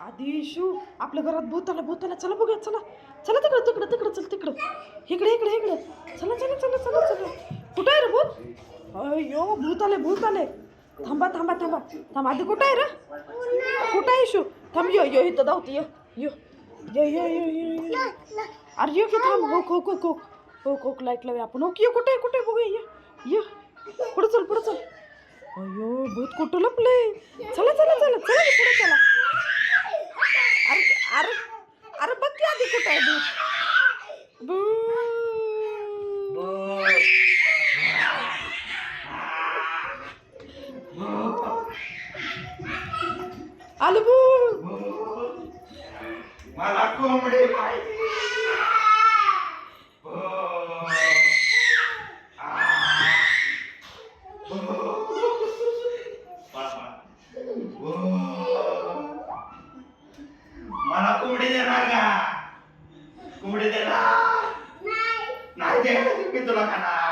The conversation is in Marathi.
आधी शू आपल्या घरात भूत आला चला बघूया चला चला तिकडं चल तिकडं इकडे चला कुठं आहे रे भूत अयो भूत आले थांबा आधी कुठं आहे रे कुठं आहे शू थांब यो इथं धावते यो अरे यो की थांब हो लाईट लावूया आपण ओके कुठे बघूया ये पुढं चल अयो भूत कुठं लपले चला पुढे चला अरे बघ की आधी कुठं आहे आलं भूत मला कोंबडी मला कोंबडी देणार का कोंबडी देणार नाही दे मी तुला खाणार